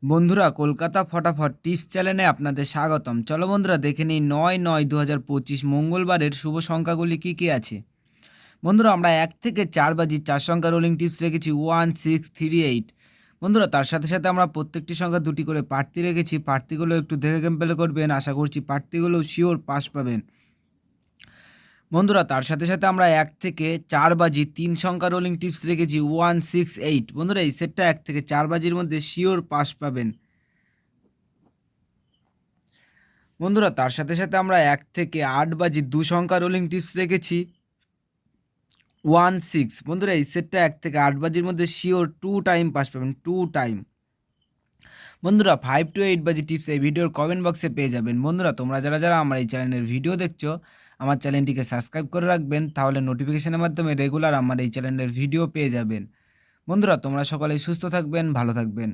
বন্ধুরা, কলকাতা ফটাফট টিপস চ্যানেলে আপনাদের স্বাগতম। চলো বন্ধুরা, দেখে নিই ৯-৯-২০২৫ মঙ্গলবারের শুভ সংখ্যাগুলি কী কী আছে। বন্ধুরা, আমরা ১ থেকে ৪ বাজি ৪ সংখ্যা রোলিং টিপস রেখেছি 1, 6, 3, 8। বন্ধুরা, তার সাথে সাথে আমরা প্রত্যেকটি সংখ্যা দুটি করে প্রার্থী রেখেছি। প্রার্থীগুলো একটু দেখে গেমপ্লে করবেন, আশা করছি প্রার্থীগুলো শিওর পাস পাবেন। বন্ধুরা, তার সাথে সাথে আমরা ১ থেকে ৪ বাজি ৩ সংখ্যা রোলিং টিপস রেখেছি 1, 6, 8। বন্ধুরা, এই সেটটা ১ থেকে ৪ বাজির মধ্যে শিওর পাস পাবেন। বন্ধুরা, তার সাথে সাথে আমরা ১ থেকে ৮ বাজি ২ সংখ্যা রোলিং টিপস রেখেছি 1, 6। বন্ধুরা, এই সেটটা ১ থেকে ৮ বাজির মধ্যে শিওর 2 টাইম পাস পাবেন, 2 টাইম। বন্ধুরা, 5 to 8 বাজি টিপস এই ভিডিওর কমেন্ট বক্সে পেয়ে যাবেন। বন্ধুরা, তোমরা যারা আমার এই চ্যানেলের ভিডিও দেখছো, আমার চ্যানেলটিকে সাবস্ক্রাইব করে রাখবেন, তাহলে নোটিফিকেশনের মাধ্যমে রেগুলার আমার এই চ্যানেলের ভিডিও পেয়ে যাবেন। বন্ধুরা, তোমরা সকলেই সুস্থ থাকবেন, ভালো থাকবেন।